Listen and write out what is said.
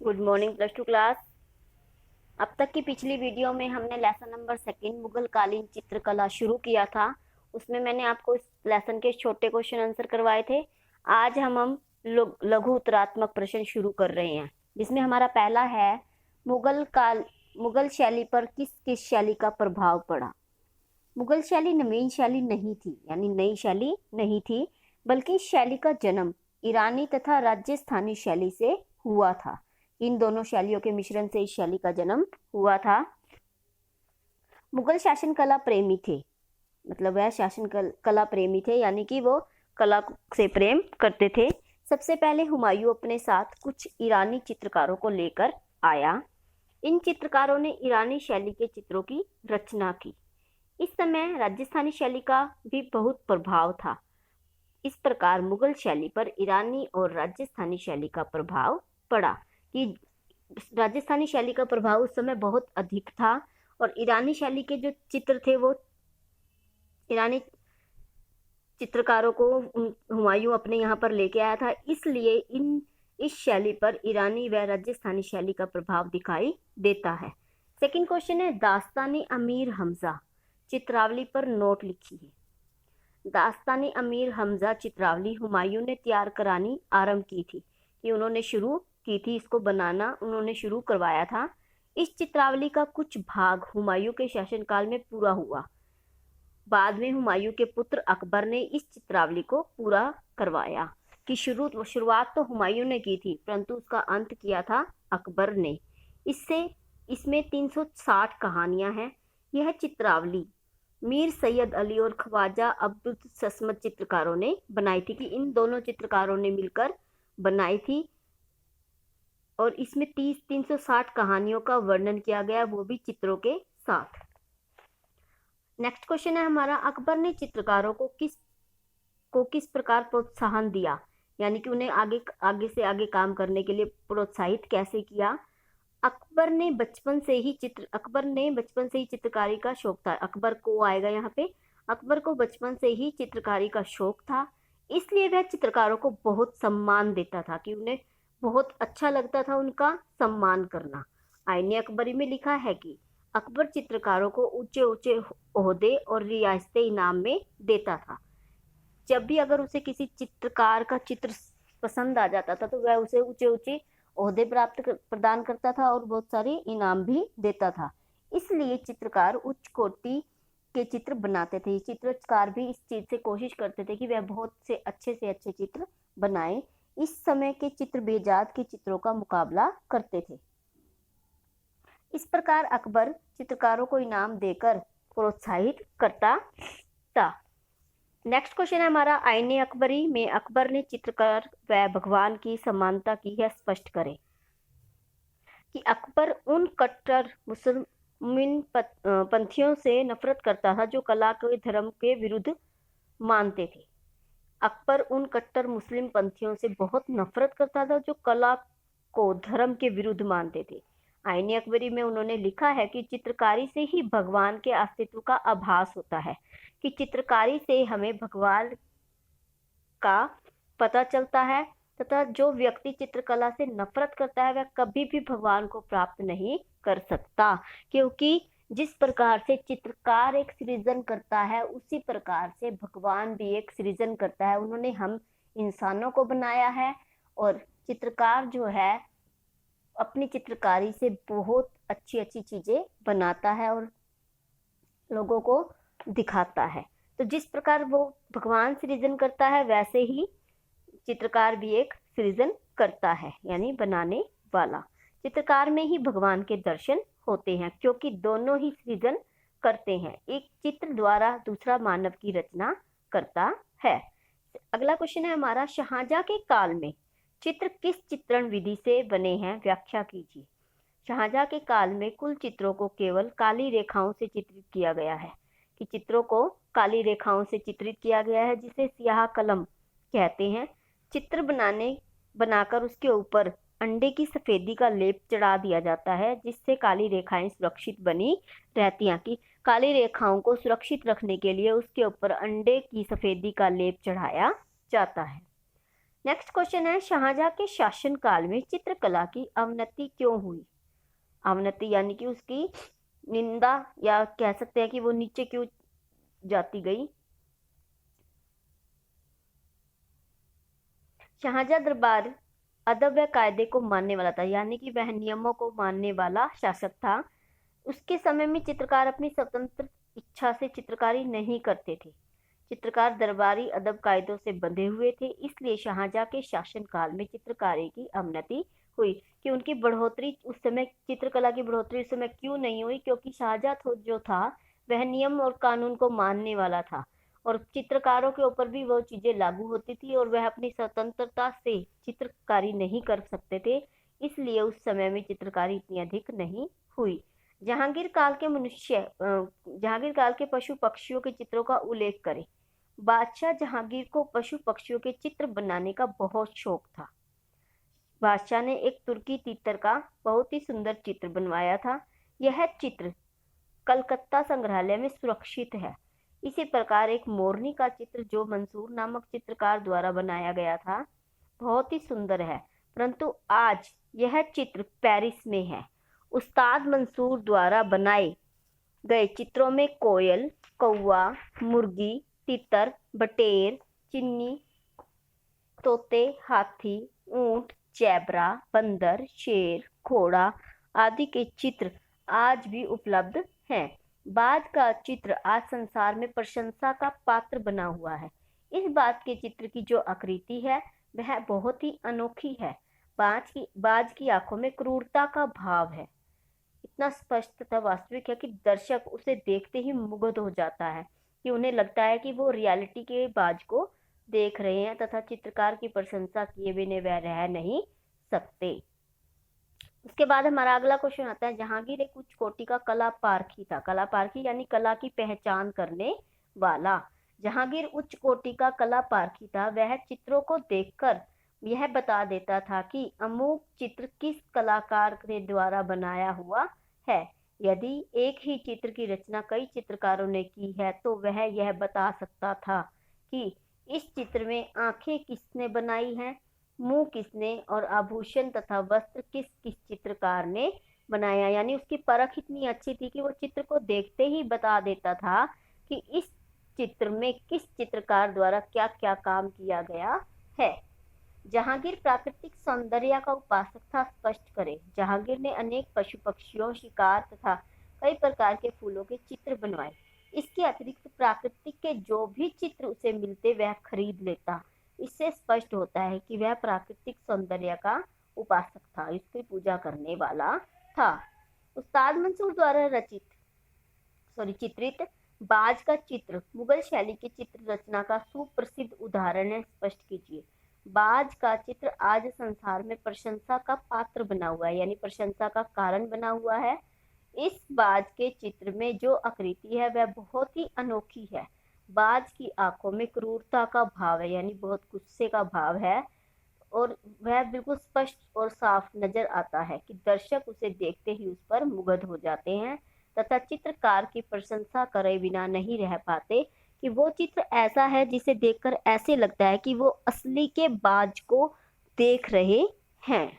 Good morning plus two class. अब तक की पिछली वीडियो में हमने लेसन नंबर सेकंड मुगल कालीन चित्रकला शुरू किया था। उसमें मैंने आपको इस लेसन के छोटे क्वेश्चन आंसर करवाए थे। आज हम लघु उत्तरात्मक प्रश्न शुरू कर रहे हैं, जिसमें हमारा पहला है मुगल शैली पर किस किस शैली का प्रभाव पड़ा। मुगल शैली नवीन शैली नहीं थी, यानी नई शैली नहीं थी, बल्कि इस शैली का जन्म ईरानी तथा राजस्थानी शैली से हुआ था। इन दोनों शैलियों के मिश्रण से इस शैली का जन्म हुआ था। मुगल शासन कला प्रेमी थे, मतलब वह शासन कला प्रेमी थे, यानी कि वो कला से प्रेम करते थे। सबसे पहले हुमायूं अपने साथ कुछ ईरानी चित्रकारों को लेकर आया। इन चित्रकारों ने ईरानी शैली के चित्रों की रचना की। इस समय राजस्थानी शैली का भी बहुत प्रभाव था। इस प्रकार मुगल शैली पर ईरानी और राजस्थानी शैली का प्रभाव पड़ा, कि राजस्थानी शैली का प्रभाव उस समय बहुत अधिक था और ईरानी शैली के जो चित्र थे वो ईरानी चित्रकारों को हुमायूं अपने यहाँ पर लेके आया था। इसलिए इस शैली पर ईरानी व राजस्थानी शैली का प्रभाव दिखाई देता है। सेकंड क्वेश्चन है, दास्तानी अमीर हमजा चित्रावली पर नोट लिखिए। दास्तानी अमीर हमजा चित्रावली हुमायूं ने तैयार करानी आरंभ की थी, कि उन्होंने शुरू की थी, इसको बनाना उन्होंने शुरू करवाया था। इस चित्रावली का कुछ भाग हुमायूं के शासनकाल में पूरा हुआ। बाद में हुमायूं के पुत्र अकबर ने इस चित्रावली को पूरा करवाया। कि शुरुआत तो हुमायूं ने की थी, परंतु उसका अंत किया था अकबर ने। इसमें 360 कहानियां हैं। यह चित्रावली मीर सैयद अली और ख्वाजा अब्दुल समद चित्रकारों ने बनाई थी, कि इन दोनों चित्रकारों ने मिलकर बनाई थी। और इसमें 360 कहानियों का वर्णन किया गया, वो भी चित्रों के साथ। नेक्स्ट क्वेश्चन है हमारा, अकबर ने चित्रकारों को किस प्रकार प्रोत्साहन दिया, यानी कि उन्हें आगे से आगे काम करने के लिए प्रोत्साहित कैसे किया। अकबर ने बचपन से ही चित्रकारी का शौक था। अकबर को आएगा यहाँ पे। अकबर को बचपन से ही चित्रकारी का शौक था, इसलिए वह चित्रकारों को बहुत सम्मान देता था, कि उन्हें बहुत अच्छा लगता था उनका सम्मान करना। आईने अकबरी में लिखा है कि अकबर चित्रकारों को ऊंचे ऊंचे ओहदे और रियासतें इनाम में देता था। जब भी अगर उसे किसी चित्रकार का चित्र पसंद आ जाता था, तो वह उसे ऊंचे ऊंचे ओहदे प्रदान करता था और बहुत सारे इनाम भी देता था। इसलिए चित्रकार उच्च कोटि के चित्र बनाते थे। चित्रकार भी इस चीज से कोशिश करते थे कि वह बहुत से अच्छे चित्र बनाए। इस समय के चित्र बेजात के चित्रों का मुकाबला करते थे। इस प्रकार अकबर चित्रकारों को इनाम देकर प्रोत्साहित करता था। नेक्स्ट क्वेश्चन है हमारा, आईने अकबरी में अकबर ने चित्रकार व भगवान की समानता की है, स्पष्ट करें। कि अकबर उन कट्टर मुसलमान पंथियों से नफरत करता था जो कला के धर्म के विरुद्ध मानते थे। अकबर उन कट्टर मुस्लिम पंथियों से बहुत नफरत करता था जो कला को धर्म के विरुद्ध मानते थे। आईने अकबरी में उन्होंने लिखा है कि चित्रकारी से ही भगवान के अस्तित्व का आभास होता है, कि चित्रकारी से हमें भगवान का पता चलता है, तथा जो व्यक्ति चित्रकला से नफरत करता है वह कभी भी भगवान को प्राप्त नहीं कर सकता। क्योंकि जिस प्रकार से चित्रकार एक सृजन करता है, उसी प्रकार से भगवान भी एक सृजन करता है। उन्होंने हम इंसानों को बनाया है, और चित्रकार जो है अपनी चित्रकारी से बहुत अच्छी चीजें बनाता है और लोगों को दिखाता है। तो जिस प्रकार वो भगवान सृजन करता है, वैसे ही चित्रकार भी एक सृजन करता है, यानी बनाने वाला। चित्रकार में ही भगवान के दर्शन होते हैं, क्योंकि दोनों ही सृजन करते हैं। एक चित्र द्वारा दूसरा मानव की रचना करता है। अगला क्वेश्चन है हमारा, शाहजहां के काल में चित्र किस चित्रण विधि से बने हैं, व्याख्या कीजिए। शाहजहां के काल में कुल चित्रों को केवल काली रेखाओं से चित्रित किया गया है, कि चित्रों को काली रेखाओं से चित्रित किया गया है, जिसे स्याह कलम कहते हैं। चित्र बनाकर उसके ऊपर अंडे की सफेदी का लेप चढ़ा दिया जाता है, जिससे काली रेखाएं सुरक्षित बनी रहती हैं। कि काली रेखाओं को सुरक्षित रखने के लिए उसके ऊपर अंडे की सफेदी का लेप चढ़ाया जाता है। नेक्स्ट क्वेश्चन है, शाहजहां के शासनकाल में चित्रकला की अवनति क्यों हुई? अवनति यानी कि उसकी निंदा, या कह सकते हैं कि वो नीचे क्यों जाती गई। शाहजहां दरबार अदब व कायदे को मानने वाला था, यानी कि वह नियमों को मानने वाला शासक था। उसके समय में चित्रकार अपनी स्वतंत्र इच्छा से चित्रकारी नहीं करते थे। चित्रकार दरबारी अदब कायदों से बंधे हुए थे, इसलिए शाहजहां के शासनकाल में चित्रकारी की अवनति हुई। कि उनकी बढ़ोतरी उस समय, चित्रकला की बढ़ोतरी उस समय क्यों नहीं हुई? क्योंकि शाहजहां जो था वह नियम और कानून को मानने वाला था, और चित्रकारों के ऊपर भी वो चीजें लागू होती थी, और वह अपनी स्वतंत्रता से चित्रकारी नहीं कर सकते थे, इसलिए उस समय में चित्रकारी इतनी अधिक नहीं हुई। जहांगीर काल के पशु पक्षियों के चित्रों का उल्लेख करें। बादशाह जहांगीर को पशु पक्षियों के चित्र बनाने का बहुत शौक था। बादशाह ने एक तुर्की तीतर का बहुत ही सुंदर चित्र बनवाया था। यह चित्र कलकत्ता संग्रहालय में सुरक्षित है। इसी प्रकार एक मोरनी का चित्र जो मंसूर नामक चित्रकार द्वारा बनाया गया था, बहुत ही सुंदर है, परंतु आज यह चित्र पेरिस में है। उस्ताद मंसूर द्वारा बनाए गए चित्रों में कोयल, कौवा, मुर्गी, तितर, बटेर, चिन्नी, तोते, हाथी, ऊंट, जैबरा, बंदर, शेर, घोड़ा आदि के चित्र आज भी उपलब्ध हैं। बाज का चित्र आज संसार में प्रशंसा का पात्र बना हुआ है। इस बाज के चित्र की जो आकृति है वह बहुत ही अनोखी है। बाज की आंखों में क्रूरता का भाव है। इतना स्पष्ट तथा वास्तविक है कि दर्शक उसे देखते ही मुग्ध हो जाता है, कि उन्हें लगता है कि वो रियलिटी के बाज को देख रहे हैं, तथा चित्रकार की प्रशंसा किए बिना वह रह नहीं सकते। उसके बाद हमारा अगला क्वेश्चन आता है, जहांगीर एक उच्च कोटि का कला पारखी था। कला पारखी यानी कला की पहचान करने वाला। जहांगीर उच्च कोटि का कला पारखी था। वह चित्रों को देखकर यह बता देता था कि अमुक चित्र किस कलाकार के द्वारा बनाया हुआ है। यदि एक ही चित्र की रचना कई चित्रकारों ने की है तो वह यह बता सकता था कि इस चित्र में आंखें किसने बनाई हैं, मुंह किसने, और आभूषण तथा वस्त्र किस किस चित्रकार ने बनाया। यानी उसकी परख इतनी अच्छी थी कि वो चित्र को देखते ही बता देता था कि इस चित्र में किस चित्रकार द्वारा क्या क्या काम किया गया है। जहांगीर प्राकृतिक सौंदर्य का उपासक था। स्पष्ट करें। जहांगीर ने अनेक पशु पक्षियों, शिकार तथा कई प्रकार के फूलों के चित्र बनवाए। इसके अतिरिक्त प्राकृतिक के जो भी चित्र उसे मिलते वह खरीद लेता। इससे स्पष्ट होता है कि वह प्राकृतिक सौंदर्य का उपासक था, इसकी पूजा करने वाला था। उस्ताद मंसूर द्वारा चित्रित बाज का चित्र मुगल शैली की चित्र रचना का सुप्रसिद्ध उदाहरण है। स्पष्ट कीजिए। बाज का चित्र आज संसार में प्रशंसा का पात्र बना हुआ है, यानी प्रशंसा का कारण बना हुआ है। इस बाज के चित्र में जो आकृति है वह बहुत ही अनोखी है। बाज की आंखों में क्रूरता का भाव है, यानी बहुत गुस्से का भाव है, और वह बिल्कुल स्पष्ट और साफ नजर आता है कि दर्शक उसे देखते ही उस पर मुग्ध हो जाते हैं, तथा चित्रकार की प्रशंसा करे बिना नहीं रह पाते कि वो चित्र ऐसा है जिसे देखकर ऐसे लगता है कि वो असली के बाज को देख रहे हैं।